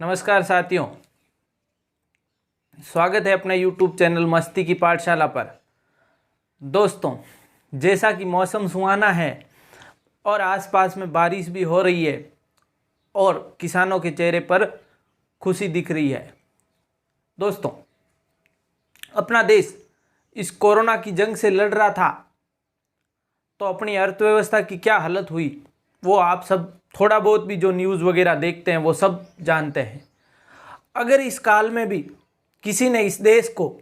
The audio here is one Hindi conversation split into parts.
नमस्कार साथियों, स्वागत है अपने YouTube चैनल मस्ती की पाठशाला पर। दोस्तों, जैसा कि मौसम सुहाना है और आसपास में बारिश भी हो रही है और किसानों के चेहरे पर खुशी दिख रही है। दोस्तों, अपना देश इस कोरोना की जंग से लड़ रहा था तो अपनी अर्थव्यवस्था की क्या हालत हुई वो आप सब थोड़ा बहुत भी जो न्यूज़ वगैरह देखते हैं वो सब जानते हैं। अगर इस काल में भी किसी ने इस देश को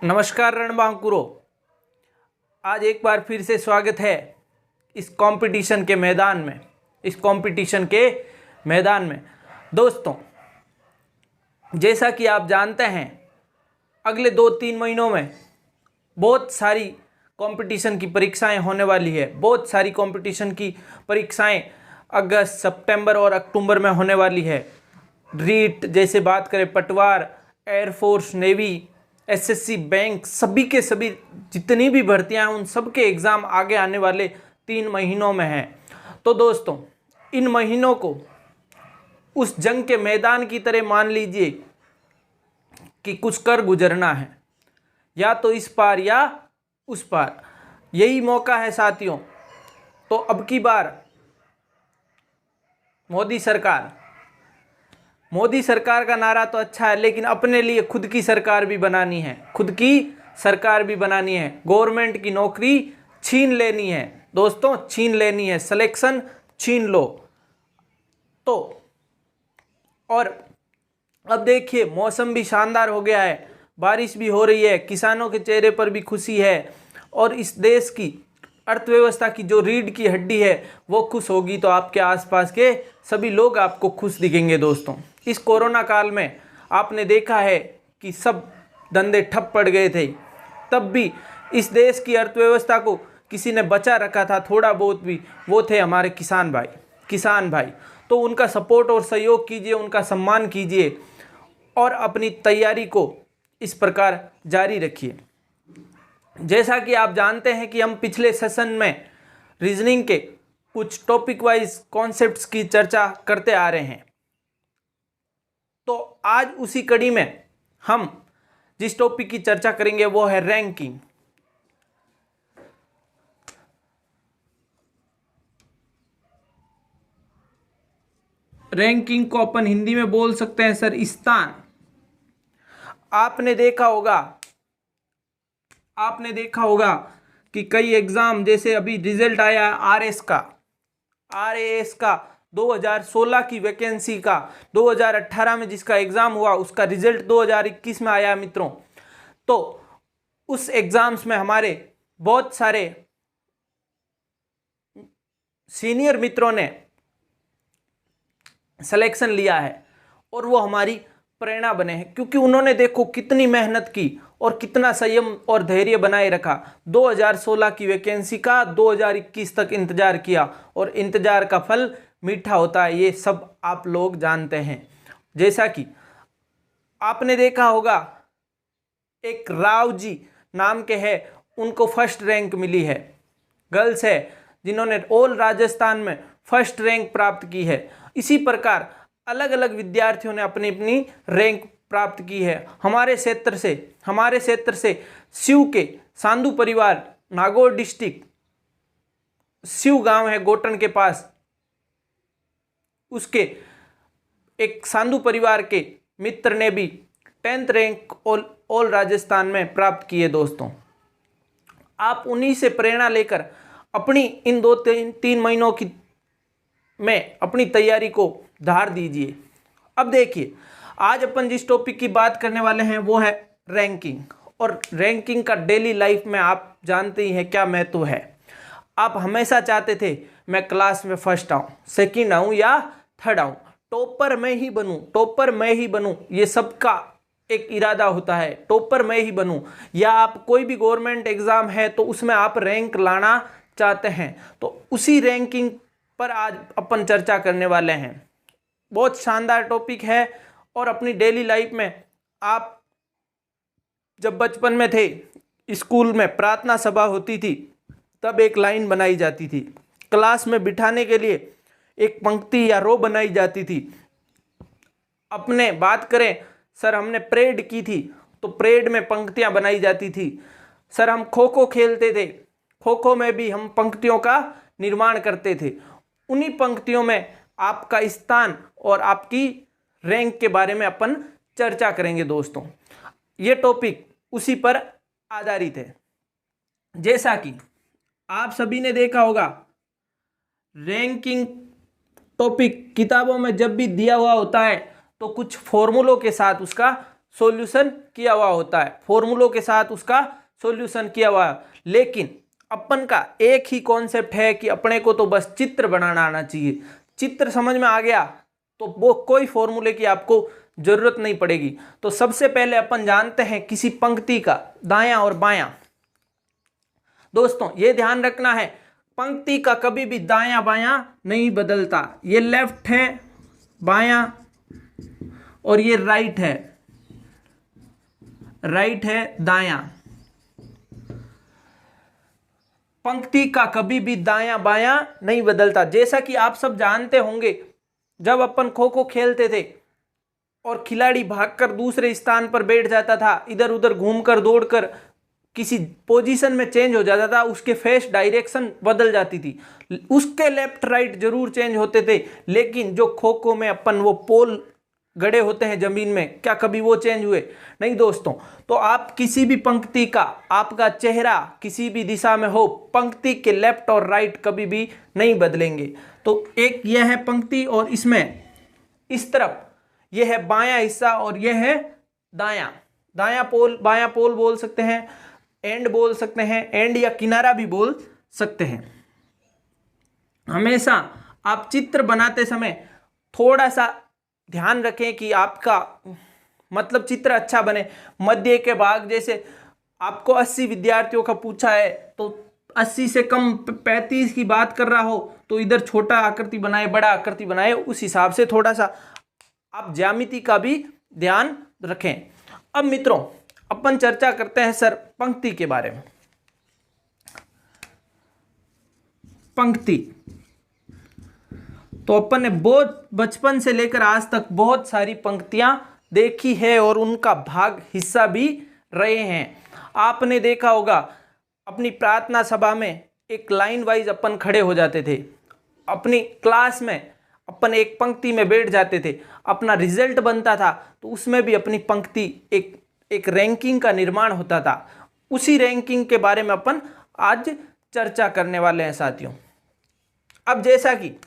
नमस्कार रणबांकुरो, आज एक बार फिर से स्वागत है इस कंपटीशन के मैदान में। दोस्तों, जैसा कि आप जानते हैं, अगले 2-3 महीनों में बहुत सारी कंपटीशन की परीक्षाएं होने वाली है। बहुत सारी कंपटीशन की परीक्षाएं अगस्त, सितंबर और अक्टूबर में होने वाली है। रीट जैसे बात करें, पटवार, एयरफोर्स, नेवी, एसएससी, बैंक, सभी के सभी जितनी भी भर्तियां हैं उन सब के एग्ज़ाम आगे आने वाले 3 महीनों में हैं। तो दोस्तों, इन महीनों को उस जंग के मैदान की तरह मान लीजिए कि कुछ कर गुजरना है, या तो इस पार या उस पार। यही मौका है साथियों। तो अब की बार मोदी सरकार का नारा तो अच्छा है, लेकिन अपने लिए खुद की सरकार भी बनानी है। गवर्नमेंट की नौकरी छीन लेनी है दोस्तों, छीन लेनी है। सिलेक्शन छीन लो। तो और अब देखिए, मौसम भी शानदार हो गया है, बारिश भी हो रही है, किसानों के चेहरे पर भी खुशी है और इस देश की अर्थव्यवस्था की जो रीढ़ की हड्डी है वो खुश होगी तो आपके आसपास के सभी लोग आपको खुश दिखेंगे। दोस्तों, इस कोरोना काल में आपने देखा है कि सब धंधे ठप पड़ गए थे, तब भी इस देश की अर्थव्यवस्था को किसी ने बचा रखा था थोड़ा बहुत भी, वो थे हमारे किसान भाई। तो उनका सपोर्ट और सहयोग कीजिए, उनका सम्मान कीजिए और अपनी तैयारी को इस प्रकार जारी रखिए। जैसा कि आप जानते हैं कि हम पिछले सेशन में रीजनिंग के कुछ टॉपिक वाइज कॉन्सेप्ट्स की चर्चा करते आ रहे हैं। तो आज उसी कड़ी में हम जिस टॉपिक की चर्चा करेंगे वो है रैंकिंग। रैंकिंग को अपन हिंदी में बोल सकते हैं सर स्थान। आपने देखा होगा कि कई एग्जाम, जैसे अभी रिजल्ट आया आरएएस का 2016 की वैकेंसी का, 2018 में जिसका एग्जाम हुआ उसका रिजल्ट 2021 में आया मित्रों। तो उस एग्जाम्स में हमारे बहुत सारे सीनियर मित्रों ने सिलेक्शन लिया है और वो हमारी प्रेरणा बने हैं, क्योंकि उन्होंने देखो कितनी मेहनत की और कितना संयम और धैर्य बनाए रखा। 2016 की वैकेंसी का 2021 तक इंतजार किया और इंतजार का फल मीठा होता है, ये सब आप लोग जानते हैं। जैसा कि आपने देखा होगा, एक राव जी नाम के है, उनको फर्स्ट रैंक मिली है। गर्ल्स है जिन्होंने ऑल राजस्थान में फर्स्ट रैंक प्राप्त की है। इसी प्रकार अलग अलग विद्यार्थियों ने अपनी अपनी रैंक प्राप्त की है। हमारे क्षेत्र से शिव के सांधु परिवार, नागौर डिस्ट्रिक्ट, शिव गांव है गोटन के पास, उसके एक सांधु परिवार के मित्र ने भी 10th रैंक ऑल राजस्थान में प्राप्त की है। दोस्तों, आप उन्हीं से प्रेरणा लेकर अपनी इन 2-3 महीनों की में अपनी तैयारी को धार दीजिए। अब देखिए, आज अपन जिस टॉपिक की बात करने वाले हैं वो है रैंकिंग। और रैंकिंग का डेली लाइफ में आप जानते ही हैं क्या महत्व है। आप हमेशा चाहते थे मैं क्लास में फर्स्ट आऊँ, सेकंड आऊँ या थर्ड आऊँ, टॉपर मैं ही बनूँ, टॉपर मैं ही बनूँ, ये सबका एक इरादा होता है, टॉपर मैं ही बनूँ। या आप कोई भी गवर्नमेंट एग्जाम है तो उसमें आप रैंक लाना चाहते हैं, तो उसी रैंकिंग पर आज अपन चर्चा करने वाले हैं। बहुत शानदार टॉपिक है। और अपनी डेली लाइफ में आप जब बचपन में थे, स्कूल में प्रार्थना सभा होती थी, तब एक लाइन बनाई जाती थी, क्लास में बिठाने के लिए एक पंक्ति या रो बनाई जाती थी। अपने बात करें सर, हमने परेड की थी तो परेड में पंक्तियां बनाई जाती थी। सर हम खो खो खेलते थे, खो खो में भी हम पंक्तियों का निर्माण करते थे। उन्हीं पंक्तियों में आपका स्थान और आपकी रैंक के बारे में अपन चर्चा करेंगे दोस्तों। ये टॉपिक उसी पर आधारित है। जैसा कि आप सभी ने देखा होगा, रैंकिंग टॉपिक किताबों में जब भी दिया हुआ होता है तो कुछ फॉर्मूलों के साथ उसका सॉल्यूशन किया हुआ होता है, फॉर्मूलों के साथ उसका सॉल्यूशन किया हुआ है। लेकिन अपन का एक ही कॉन्सेप्ट है कि अपने को तो बस चित्र बनाना आना चाहिए। चित्र समझ में आ गया तो वो कोई फॉर्मूले की आपको जरूरत नहीं पड़ेगी। तो सबसे पहले अपन जानते हैं किसी पंक्ति का दायां और बायां। दोस्तों ये ध्यान रखना है, पंक्ति का कभी भी दायां बायां नहीं बदलता। ये लेफ्ट है बायां और ये राइट है दायां। पंक्ति का कभी भी दायां बायां नहीं बदलता। जैसा कि आप सब जानते होंगे, जब अपन खो खो खेलते थे और खिलाड़ी भागकर दूसरे स्थान पर बैठ जाता था, इधर उधर घूमकर दौड़कर किसी पोजीशन में चेंज हो जाता था, उसके फेस डायरेक्शन बदल जाती थी, उसके लेफ्ट राइट जरूर चेंज होते थे। लेकिन जो खो खो में अपन वो पोल गड़े होते हैं जमीन में, क्या कभी वो चेंज हुए? नहीं दोस्तों। तो आप किसी भी पंक्ति का, आपका चेहरा किसी भी दिशा में हो, पंक्ति के लेफ्ट और राइट कभी भी नहीं बदलेंगे। तो एक यह है पंक्ति और इसमें इस तरफ यह है बायां हिस्सा और यह है दायां। दायां पोल, बायां पोल बोल सकते हैं, एंड बोल सकते हैं, एंड या किनारा भी बोल सकते हैं। हमेशा आप चित्र बनाते समय थोड़ा सा ध्यान रखें कि आपका मतलब चित्र अच्छा बने। मध्य के भाग, जैसे आपको 80 विद्यार्थियों का पूछा है तो 80 से कम 35 की बात कर रहा हो तो इधर छोटा आकृति बनाए, बड़ा आकृति बनाए, उस हिसाब से थोड़ा सा आप ज्यामिति का भी ध्यान रखें। अब मित्रों अपन चर्चा करते हैं सर पंक्ति के बारे में। पंक्ति तो अपन ने बहुत बचपन से लेकर आज तक बहुत सारी पंक्तियां देखी है और उनका भाग हिस्सा भी रहे हैं। आपने देखा होगा अपनी प्रार्थना सभा में एक लाइन वाइज अपन खड़े हो जाते थे, अपनी क्लास में अपन एक पंक्ति में बैठ जाते थे, अपना रिजल्ट बनता था तो उसमें भी अपनी पंक्ति एक रैंकिंग का निर्माण होता था। उसी रैंकिंग के बारे में अपन आज चर्चा करने वाले हैं साथियों। अब जैसा कि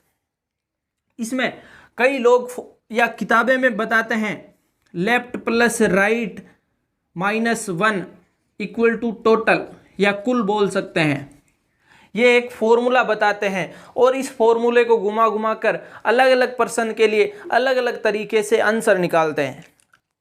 इसमें कई लोग या किताबें में बताते हैं left plus right -1 equal to total या कुल बोल सकते हैं। ये एक फॉर्मूला बताते हैं और इस फॉर्मूले को घुमा घुमा कर अलग अलग पर्सन के लिए अलग अलग तरीके से आंसर निकालते हैं।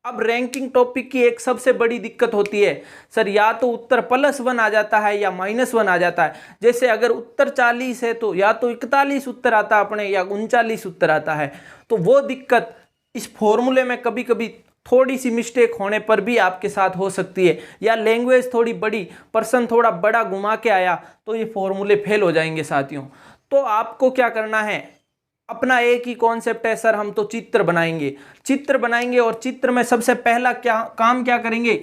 अब रैंकिंग टॉपिक की एक सबसे बड़ी दिक्कत होती है सर, या तो उत्तर +1 आ जाता है या -1 आ जाता है। जैसे अगर उत्तर 40 है तो या तो 41 उत्तर आता है अपने या 39 उत्तर आता है। तो वो दिक्कत इस फॉर्मूले में कभी कभी थोड़ी सी मिस्टेक होने पर भी आपके साथ हो सकती है, या लैंग्वेज थोड़ी बड़ी, पर्सन थोड़ा बड़ा घुमा के आया तो ये फॉर्मूले फेल हो जाएंगे साथियों। तो आपको क्या करना है, अपना एक ही कॉन्सेप्ट है सर, हम तो चित्र बनाएंगे और चित्र में सबसे पहला काम क्या करेंगे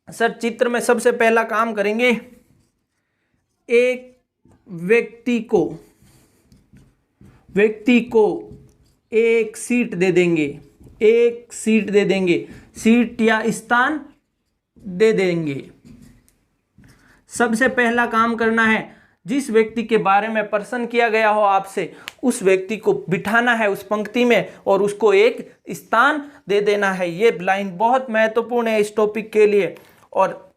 सर? चित्र में सबसे पहला काम करेंगे, एक व्यक्ति को एक सीट दे देंगे, सीट या स्थान दे देंगे। सबसे पहला काम करना है, जिस व्यक्ति के बारे में प्रश्न किया गया हो आपसे, उस व्यक्ति को बिठाना है उस पंक्ति में और उसको एक स्थान दे देना है। ये लाइन बहुत महत्वपूर्ण है इस टॉपिक के लिए। और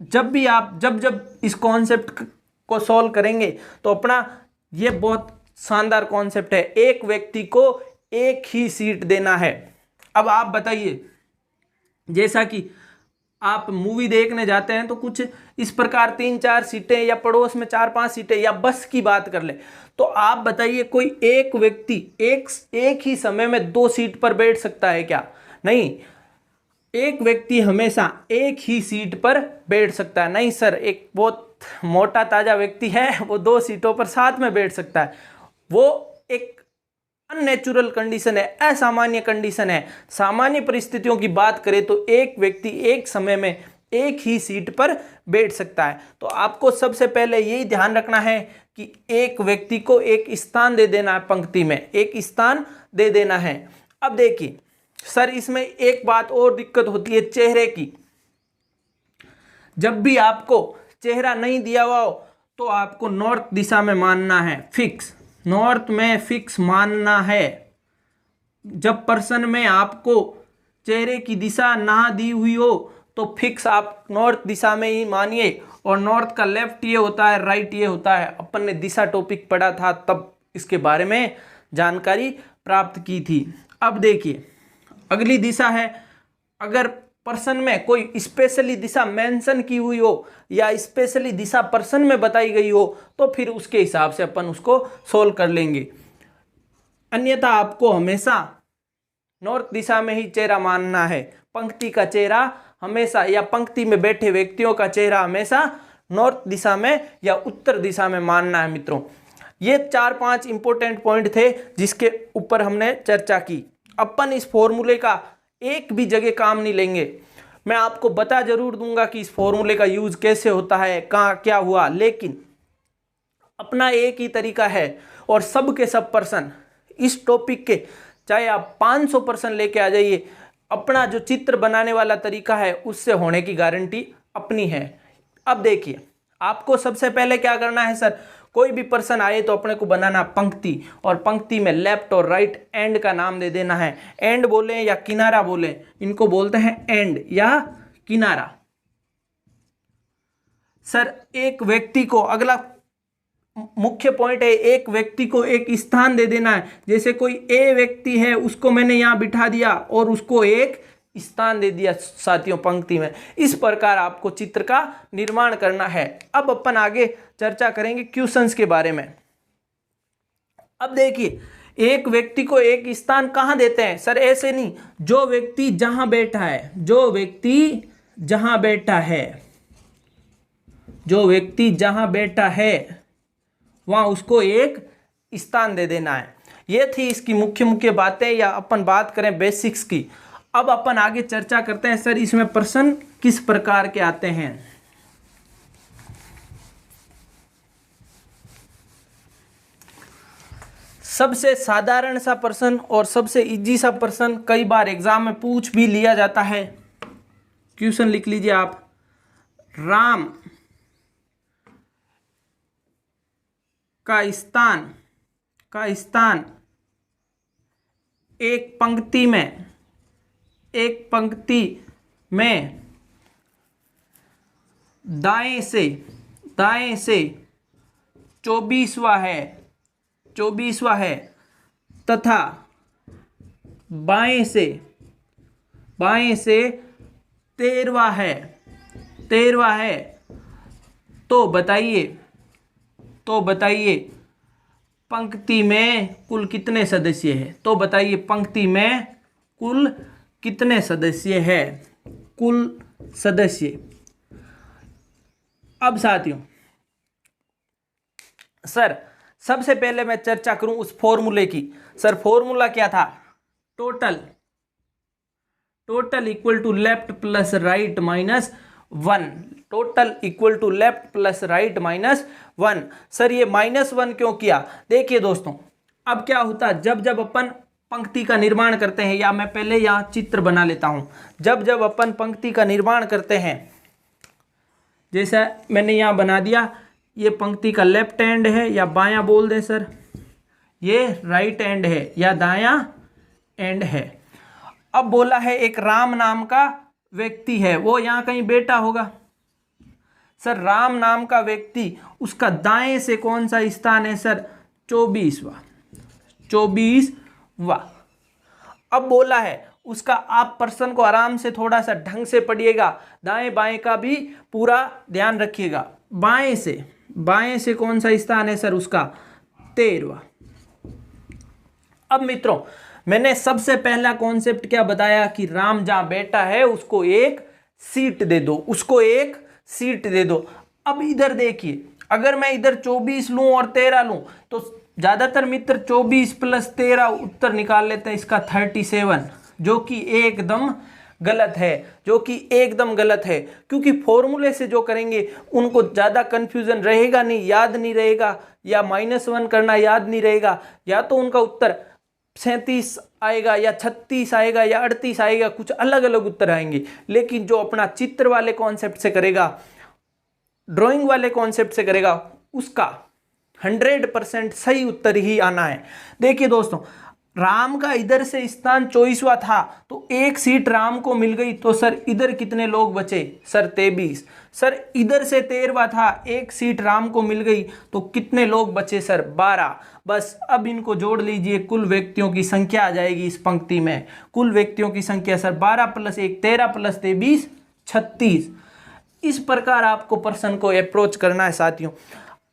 जब जब इस कॉन्सेप्ट को सॉल्व करेंगे तो अपना ये बहुत शानदार कॉन्सेप्ट है, एक व्यक्ति को एक ही सीट देना है। अब आप बताइए, जैसा कि आप मूवी देखने जाते हैं तो कुछ इस प्रकार 3-4 सीटें, या पड़ोस में 4-5 सीटें, या बस की बात कर ले तो आप बताइए कोई एक व्यक्ति एक ही समय में 2 सीट पर बैठ सकता है क्या? नहीं, एक व्यक्ति हमेशा एक ही सीट पर बैठ सकता है। नहीं सर, एक बहुत मोटा ताजा व्यक्ति है वो 2 सीटों पर साथ में बैठ सकता है, वो एक अननेचुरल कंडीशन है, असामान्य कंडीशन है। सामान्य परिस्थितियों की बात करें तो एक व्यक्ति एक समय में एक ही सीट पर बैठ सकता है। तो आपको सबसे पहले यही ध्यान रखना है कि एक व्यक्ति को एक स्थान दे देना है, पंक्ति में एक स्थान दे देना है। अब देखिए सर, इसमें एक बात और दिक्कत होती है चेहरे की। जब भी आपको चेहरा नहीं दिया हुआ हो तो आपको नॉर्थ दिशा में मानना है, फिक्स नॉर्थ में फिक्स मानना है। जब पर्सन में आपको चेहरे की दिशा ना दी हुई हो तो फिक्स आप नॉर्थ दिशा में ही मानिए। और नॉर्थ का लेफ्ट ये होता है, राइट ये होता है। अपन ने दिशा टॉपिक पढ़ा था, तब इसके बारे में जानकारी प्राप्त की थी। अब देखिए अगली दिशा है, अगर पर्सन में कोई स्पेशली दिशा मेंशन की हुई हो या स्पेशली दिशा पर्सन में बताई गई हो तो फिर उसके हिसाब से अपन उसको सोल्व कर लेंगे। अन्यथा आपको हमेशा नॉर्थ दिशा में ही चेहरा मानना है। पंक्ति का चेहरा हमेशा, या पंक्ति में बैठे व्यक्तियों का चेहरा हमेशा नॉर्थ दिशा में या उत्तर दिशा में मानना है। मित्रों, ये 4-5 इंपॉर्टेंट पॉइंट थे जिसके ऊपर हमने चर्चा की। अपन इस फॉर्मूले का एक भी जगह काम नहीं लेंगे। मैं आपको बता जरूर दूंगा कि इस फॉर्मूले का यूज कैसे होता है, कहाँ क्या हुआ, लेकिन अपना एक ही तरीका है और सब के सब पर्सन इस टॉपिक के, चाहे आप 500% लेके आ जाइए, अपना जो चित्र बनाने वाला तरीका है उससे होने की गारंटी अपनी है। अब देखिए आपको सबसे पहले क्या करना है सर, कोई भी पर्सन आए तो अपने को बनाना पंक्ति, और पंक्ति में लेफ्ट और राइट एंड का नाम दे देना है। एंड बोले या किनारा बोले, इनको बोलते हैं एंड या किनारा। सर एक व्यक्ति को, अगला मुख्य पॉइंट है, एक व्यक्ति को एक स्थान दे देना है। जैसे कोई ए व्यक्ति है, उसको मैंने यहां बिठा दिया और उसको एक स्थान दे दिया साथियों पंक्ति में। इस प्रकार आपको चित्र का निर्माण करना है। अब अपन आगे चर्चा करेंगे क्वेश्चंस के बारे में। अब देखिए एक व्यक्ति को एक स्थान कहां देते हैं सर, ऐसे नहीं, जो व्यक्ति जहां बैठा है, जो व्यक्ति जहां बैठा है, जो व्यक्ति जहां बैठा है वहां उसको एक स्थान दे देना है। ये थी इसकी मुख्य बातें, या अपन बात करें बेसिक्स की। अब अपन आगे चर्चा करते हैं सर इसमें प्रश्न किस प्रकार के आते हैं। सबसे साधारण सा प्रश्न और सबसे इजी सा प्रश्न कई बार एग्जाम में पूछ भी लिया जाता है। क्वेश्चन लिख लीजिए आप, राम का स्थान एक पंक्ति में दाएं से 24वां है तथा बाएं से 13वां है। तो बताइए पंक्ति में कुल कितने सदस्य हैं? तो बताइए पंक्ति में कुल कितने सदस्य हैं? कुल सदस्य। अब साथियों सर सबसे पहले मैं चर्चा करूं उस फॉर्मूले की। सर फॉर्मूला क्या था? Total equal to left plus right minus 1। Total equal to left plus right minus 1। Sir ये -1 क्यों किया? देखिए दोस्तों, अब क्या होता है जब अपन पंक्ति का निर्माण करते हैं, या मैं पहले यहाँ चित्र बना लेता हूँ। जब अपन पंक्ति का निर्माण करते हैं, जैसा मैंने यहाँ बना दिया, ये पंक्ति का लेफ्ट एंड है या बायां बोल दें सर, ये राइट एंड है या दायां एंड है। अब बोला है एक राम नाम का व्यक्ति है वो यहाँ कहीं बैठा होगा। सर राम नाम का व्यक्ति, उसका दाएं से कौन सा स्थान है सर? 24वां। 24वां। अब बोला है उसका, आप पर्सन को आराम से थोड़ा सा ढंग से पढ़िएगा, दाएं बाएं का भी पूरा ध्यान रखिएगा। बाएं से कौन सा स्थान है सर उसका? 13वां। अब मित्रों मैंने सबसे पहला कॉन्सेप्ट क्या बताया कि राम जहां बैठा है उसको एक सीट दे दो, उसको एक सीट दे दो। अब इधर देखिए, अगर मैं इधर 24 लूं और 13 लूं तो ज्यादातर मित्र 24 प्लस 13 उत्तर निकाल लेते हैं इसका 37, जो कि एकदम गलत है, जो कि एकदम गलत है। क्योंकि फॉर्मूले से जो करेंगे उनको ज़्यादा कन्फ्यूजन रहेगा नहीं, याद नहीं रहेगा, या -1 करना याद नहीं रहेगा, या तो उनका उत्तर 37 आएगा या 36 आएगा या 38 आएगा, कुछ अलग अलग उत्तर आएंगे। लेकिन जो अपना चित्र वाले कॉन्सेप्ट से करेगा, ड्राइंग वाले कॉन्सेप्ट से करेगा, उसका 100% सही उत्तर ही आना है। देखिए दोस्तों, राम का इधर से स्थान 24वां था तो एक सीट राम को मिल गई, तो सर इधर कितने लोग बचे? सर 23। सर इधर से 13वां था, एक सीट राम को मिल गई तो कितने लोग बचे? सर 12। बस अब इनको जोड़ लीजिए, कुल व्यक्तियों की संख्या आ जाएगी इस पंक्ति में। कुल व्यक्तियों की संख्या सर 12 + 1 13 + 23 36। इस प्रकार आपको प्रश्न को अप्रोच करना है साथियों।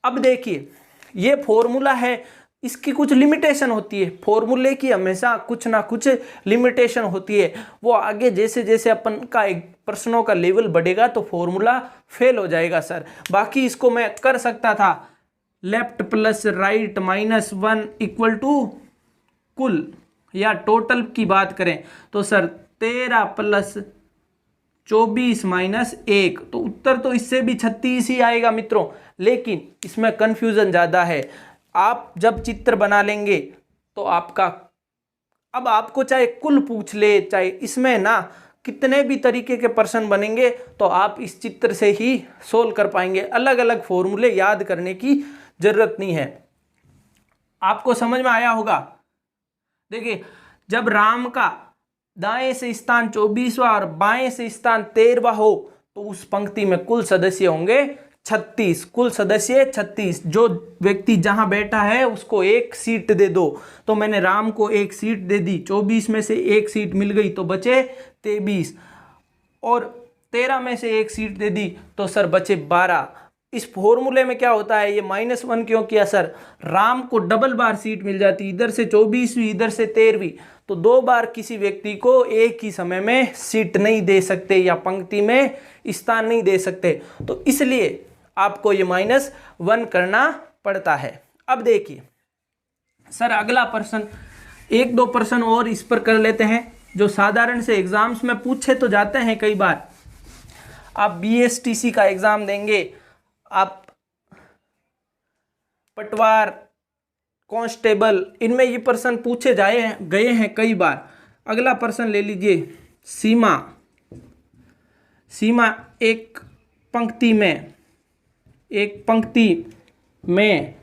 अब देखिए, ये फॉर्मूला है, इसकी कुछ लिमिटेशन होती है। फॉर्मूले की हमेशा कुछ ना कुछ लिमिटेशन होती है। वो आगे जैसे जैसे अपन का एक प्रश्नों का लेवल बढ़ेगा तो फॉर्मूला फेल हो जाएगा सर। बाकी इसको मैं कर सकता था लेफ्ट प्लस राइट -1 = कुल या टोटल की बात करें तो सर 13 + 24 - 1, तो उत्तर तो इससे भी 36 ही आएगा मित्रों। लेकिन इसमें कन्फ्यूजन ज़्यादा है। आप जब चित्र बना लेंगे तो आपका, अब आपको चाहे कुल पूछ ले, चाहे इसमें ना कितने भी तरीके के प्रश्न बनेंगे तो आप इस चित्र से ही सोल्व कर पाएंगे। अलग अलग फॉर्मूले याद करने की जरूरत नहीं है। आपको समझ में आया होगा। देखिए, जब राम का दाएं से स्थान 24वां और बाएं से स्थान 13वां हो तो उस पंक्ति में कुल सदस्य होंगे 36। कुल सदस्य 36। जो व्यक्ति जहां बैठा है उसको एक सीट दे दो, तो मैंने राम को एक सीट दे दी, 24 में से एक सीट मिल गई तो बचे 23, और 13 में से एक सीट दे दी तो सर बचे 12। इस फॉर्मूले में क्या होता है, ये -1 क्यों किया सर? राम को डबल बार सीट मिल जाती, इधर से 24वीं इधर से 13वीं, तो 2 बार किसी व्यक्ति को एक ही समय में सीट नहीं दे सकते या पंक्ति में स्थान नहीं दे सकते, तो इसलिए आपको ये -1 करना पड़ता है। अब देखिए सर, अगला प्रश्न, 1-2 प्रश्न और इस पर कर लेते हैं जो साधारण से एग्जाम्स में पूछे तो जाते हैं कई बार। आप BSTC का एग्जाम देंगे, आप पटवार, कांस्टेबल, इनमें ये प्रश्न पूछे गए हैं कई बार। अगला प्रश्न ले लीजिए, सीमा एक पंक्ति में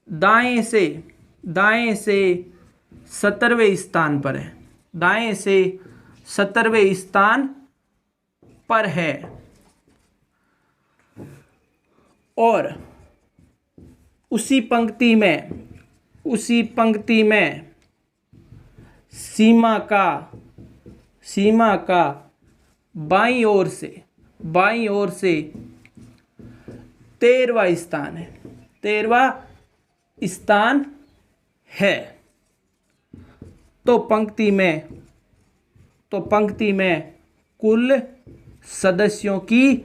दाएं से 17वें स्थान पर है, दाएं से 17वें स्थान पर है, और उसी पंक्ति में सीमा का बाईं ओर से 13वां स्थान है, 13वां स्थान है, तो पंक्ति में कुल सदस्यों की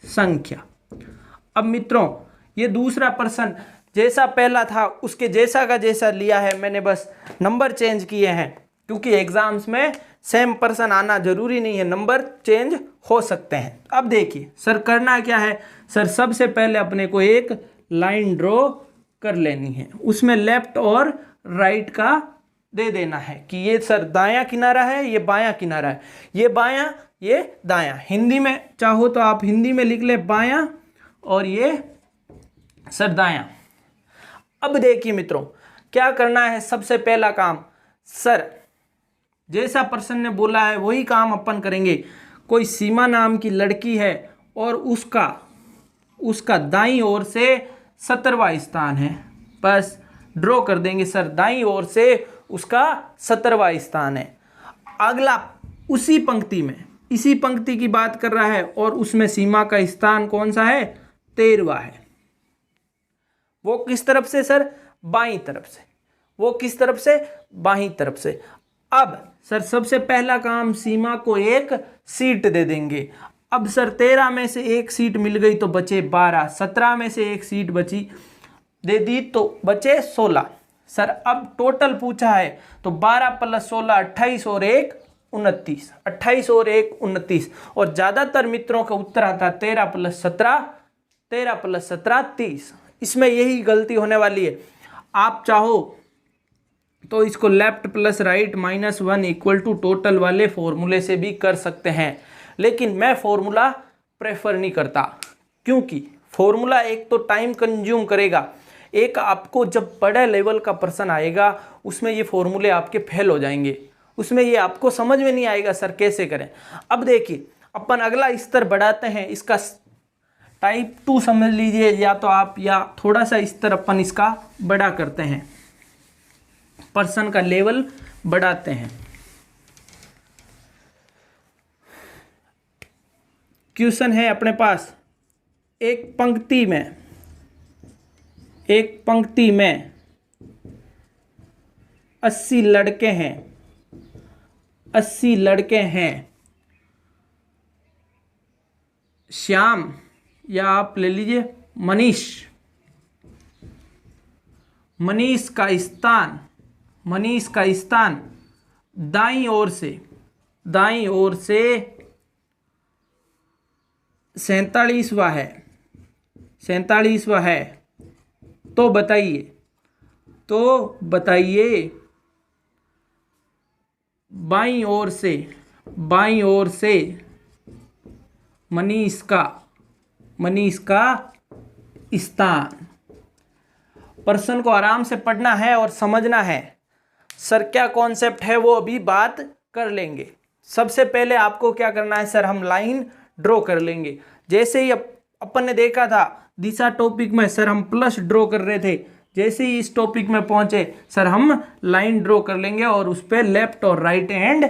संख्या। अब मित्रों, ये दूसरा प्रश्न जैसा पहला था उसके जैसा का जैसा लिया है मैंने, बस नंबर चेंज किए हैं, क्योंकि एग्जाम्स में सेम प्रश्न आना जरूरी नहीं है, नंबर चेंज हो सकते हैं। अब देखिए सर, करना क्या है सर, सबसे पहले अपने को एक लाइन ड्रॉ कर लेनी है, उसमें लेफ्ट और राइट का दे देना है कि ये सर दायां किनारा है, ये बायां किनारा है, ये बायां ये दायां। हिंदी में चाहो तो आप हिंदी में लिख ले बायां और ये सर दायां। अब देखिए मित्रों, क्या करना है, सबसे पहला काम सर जैसा प्रश्न ने बोला है वही काम अपन करेंगे। कोई सीमा नाम की लड़की है और उसका दाईं ओर से 17वां स्थान है। बस ड्रॉ कर देंगे सर, दाईं ओर से उसका 17वां स्थान है। अगला इसी पंक्ति की बात कर रहा है और उसमें सीमा का स्थान कौन सा है? 13वां है। वो किस तरफ से सर? बाईं तरफ से। वो किस तरफ से? बाईं तरफ से। अब सर सबसे पहला काम, सीमा को एक सीट दे देंगे। अब सर 13 में से एक सीट मिल गई तो बचे 12, 17 में से एक सीट बची दे दी तो बचे 16। सर अब टोटल पूछा है तो 12 + 16 28 और 1 29, 28 और 1 29। और ज़्यादातर मित्रों का उत्तर आता है 13 + 17 30। इसमें यही गलती होने वाली है। आप चाहो तो इसको लेफ्ट प्लस राइट -1 = टोटल वाले फॉर्मूले से भी कर सकते हैं, लेकिन मैं फॉर्मूला प्रेफर नहीं करता, क्योंकि फॉर्मूला एक तो टाइम कंज्यूम करेगा, एक आपको जब बड़े लेवल का प्रश्न आएगा उसमें ये फॉर्मूले आपके फेल हो जाएंगे, उसमें ये आपको समझ में नहीं आएगा सर कैसे करें। अब देखिए अपन अगला स्तर बढ़ाते हैं, इसका टाइप 2 समझ लीजिए या तो आप, या थोड़ा सा स्तर अपन इसका बड़ा करते हैं, प्रश्न का लेवल बढ़ाते हैं। क्वेश्चन है अपने पास, एक पंक्ति में 80 लड़के हैं, 80 लड़के हैं। श्याम, या आप ले लीजिए मनीष का स्थान दाईं ओर से 47वां है। तो बताइए बाईं ओर से मनीष का स्थान। प्रश्न को आराम से पढ़ना है और समझना है। सर क्या कॉन्सेप्ट है वो अभी बात कर लेंगे। सबसे पहले आपको क्या करना है सर, हम लाइन ड्रॉ कर लेंगे। जैसे ही अपन ने देखा था दिशा टॉपिक में सर हम प्लस ड्रॉ कर रहे थे, जैसे ही इस टॉपिक में पहुंचे सर हम लाइन ड्रॉ कर लेंगे और उस पर लेफ्ट और राइट हैंड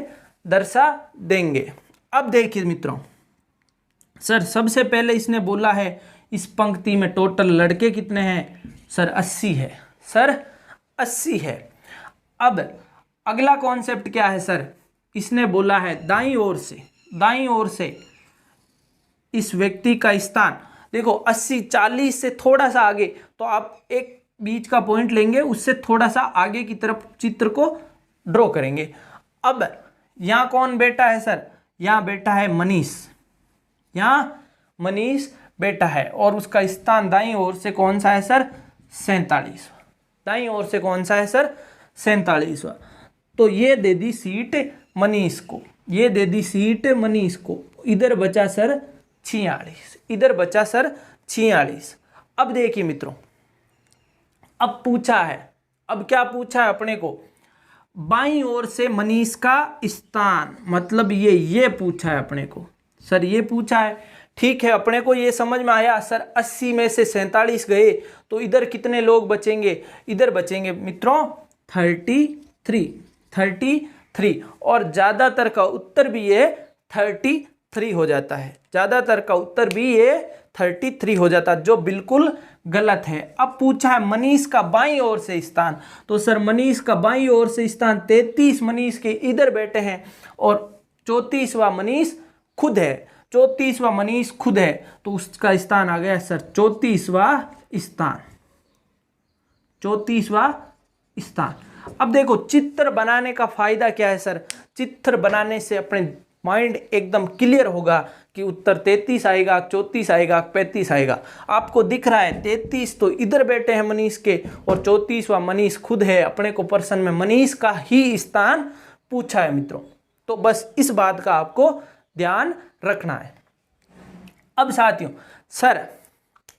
दर्शा देंगे। अब देखिए मित्रों, सर सबसे पहले इसने बोला है इस पंक्ति में टोटल लड़के कितने हैं? सर 80 है। सर 80 है। अब अगला कॉन्सेप्ट क्या है सर, इसने बोला है दाईं ओर से इस व्यक्ति का स्थान। देखो 80 40 से थोड़ा सा आगे, तो आप एक बीच का पॉइंट लेंगे, उससे थोड़ा सा आगे की तरफ चित्र को ड्रॉ करेंगे। अब यहाँ कौन बैठा है सर? यहाँ बैठा है मनीष बैठा है और उसका स्थान दाईं ओर से कौन सा है सर? 47। दाईं ओर से कौन सा है सर? 47वां। तो ये दे दी सीट मनीष को, इधर बचा सर 46। अब देखिए मित्रों, अब क्या पूछा है अपने को? बाईं ओर से मनीष का स्थान, मतलब ये पूछा है अपने को सर, ये पूछा है। ठीक है, अपने को ये समझ में आया सर। 80 में से 47 गए तो इधर कितने लोग बचेंगे? इधर बचेंगे मित्रों 33, और ज्यादातर का उत्तर भी ये 33 हो जाता है। ज्यादातर का उत्तर भी ये 33 हो जाता है, जो बिल्कुल गलत है। अब पूछा है मनीष का बाईं ओर से स्थान, तो सर मनीष का बाईं ओर से स्थान 33 मनीष के इधर बैठे हैं और 34वां मनीष खुद है, तो उसका स्थान आ गया सर 34वां स्थान। अब देखो चित्र बनाने का फायदा क्या है सर? चित्र बनाने से अपने माइंड एकदम क्लियर होगा कि उत्तर 33 आएगा, 34 आएगा, 35 आएगा। आपको दिख रहा है 33 तो इधर बैठे हैं मनीष के और 34वां मनीष खुद है। अपने को प्रश्न में मनीष का ही स्थान पूछा है मित्रों, तो बस इस बात का आपको ध्यान रखना है। अब साथियों, सर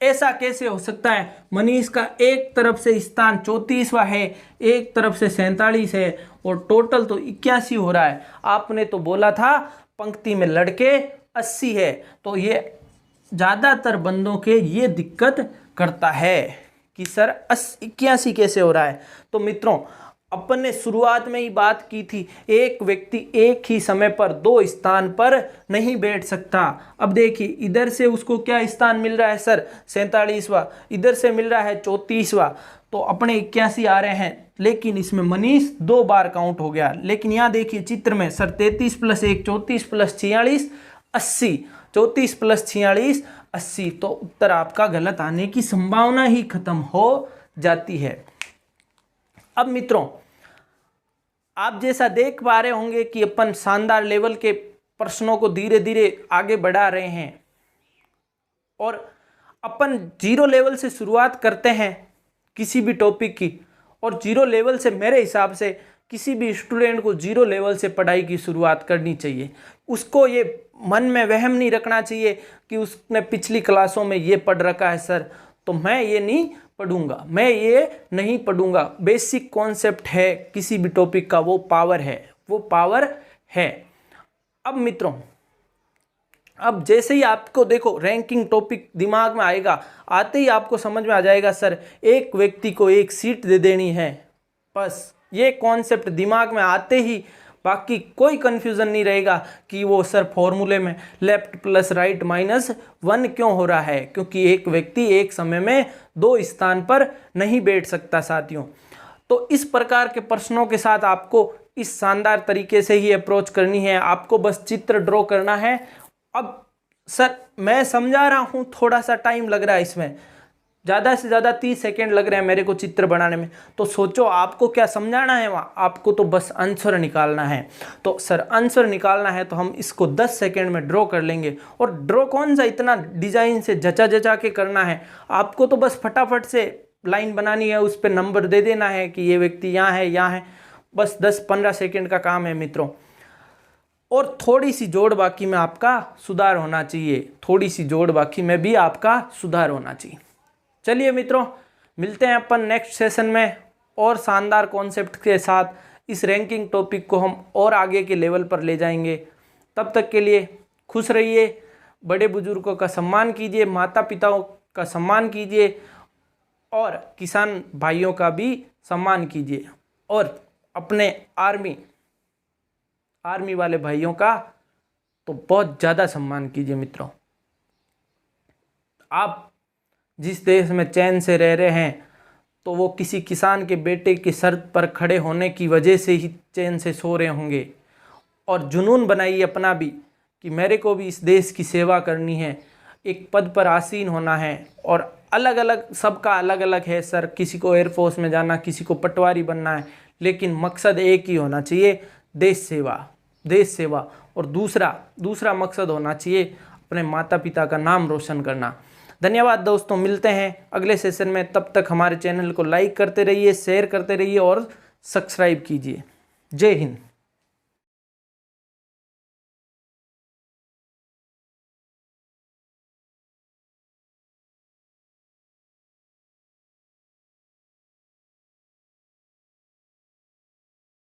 ऐसा कैसे हो सकता है? मनीष का एक तरफ से स्थान 34वां है, एक तरफ से 47 है और टोटल तो 81 हो रहा है। आपने तो बोला था पंक्ति में लड़के 80 है, तो ये ज़्यादातर बंदों के ये दिक्कत करता है कि सर 81 कैसे हो रहा है। तो मित्रों, अपन ने शुरुआत में ही बात की थी, एक व्यक्ति एक ही समय पर 2 स्थान पर नहीं बैठ सकता। अब देखिए, इधर से उसको क्या स्थान मिल रहा है सर? 47वां। इधर से मिल रहा है 34वां, तो अपने 81 आ रहे हैं, लेकिन इसमें मनीष 2 बार काउंट हो गया। लेकिन यहाँ देखिए चित्र में सर 33 + 1 34 + 46 80, 34 + 46 80, तो उत्तर आपका गलत आने की संभावना ही खत्म हो जाती है। अब मित्रों, आप जैसा देख पा रहे होंगे कि अपन शानदार लेवल के प्रश्नों को धीरे धीरे आगे बढ़ा रहे हैं और अपन 0 लेवल से शुरुआत करते हैं किसी भी टॉपिक की, और 0 लेवल से मेरे हिसाब से किसी भी स्टूडेंट को 0 लेवल से पढ़ाई की शुरुआत करनी चाहिए। उसको ये मन में वहम नहीं रखना चाहिए कि उसने पिछली क्लासों में ये पढ़ रखा है सर, तो मैं ये नहीं पढ़ूंगा, मैं ये नहीं पढ़ूंगा। बेसिक कॉन्सेप्ट है किसी भी टॉपिक का, वो पावर है, वो पावर है। अब मित्रों, अब जैसे ही आपको देखो रैंकिंग टॉपिक दिमाग में आएगा, आते ही आपको समझ में आ जाएगा सर एक व्यक्ति को एक सीट दे देनी है, बस ये कॉन्सेप्ट दिमाग में आते ही बाकी कोई कंफ्यूजन नहीं रहेगा कि वो सर फॉर्मूले में लेफ्ट प्लस राइट -1 क्यों हो रहा है, क्योंकि एक व्यक्ति एक समय में 2 स्थान पर नहीं बैठ सकता साथियों। तो इस प्रकार के प्रश्नों के साथ आपको इस शानदार तरीके से ही अप्रोच करनी है, आपको बस चित्र ड्रॉ करना है। अब सर मैं समझा रहा हूँ, थोड़ा सा टाइम लग रहा है इसमें, ज़्यादा से ज़्यादा 30 सेकेंड लग रहे हैं मेरे को चित्र बनाने में, तो सोचो आपको क्या समझाना है वहाँ, आपको तो बस आंसर निकालना है। तो सर आंसर निकालना है तो हम इसको 10 सेकेंड में ड्रॉ कर लेंगे, और ड्रॉ कौन सा इतना डिज़ाइन से जचा के करना है, आपको तो बस फटाफट से लाइन बनानी है, उस पर नंबर दे देना है कि ये व्यक्ति यहाँ है, यहाँ है, बस 10-15 सेकेंड का काम है मित्रों। और थोड़ी सी जोड़ बाकी में आपका सुधार होना चाहिए, थोड़ी सी जोड़ बाकी में भी आपका सुधार होना चाहिए। चलिए मित्रों, मिलते हैं अपन नेक्स्ट सेशन में और शानदार कॉन्सेप्ट के साथ। इस रैंकिंग टॉपिक को हम और आगे के लेवल पर ले जाएंगे। तब तक के लिए खुश रहिए, बड़े बुजुर्गों का सम्मान कीजिए, माता पिताओं का सम्मान कीजिए और किसान भाइयों का भी सम्मान कीजिए, और अपने आर्मी वाले भाइयों का तो बहुत ज़्यादा सम्मान कीजिए मित्रों। आप जिस देश में चैन से रह रहे हैं, तो वो किसी किसान के बेटे की शर्त पर खड़े होने की वजह से ही चैन से सो रहे होंगे। और जुनून बनाइए अपना भी कि मेरे को भी इस देश की सेवा करनी है, एक पद पर आसीन होना है। और अलग अलग, सबका अलग अलग है सर, किसी को एयरफोर्स में जाना, किसी को पटवारी बनना है, लेकिन मकसद एक ही होना चाहिए, देश सेवा, देश सेवा। और दूसरा मकसद होना चाहिए अपने माता पिता का नाम रोशन करना। धन्यवाद दोस्तों, मिलते हैं अगले सेशन में। तब तक हमारे चैनल को लाइक करते रहिए, शेयर करते रहिए और सब्सक्राइब कीजिए। जय हिंद।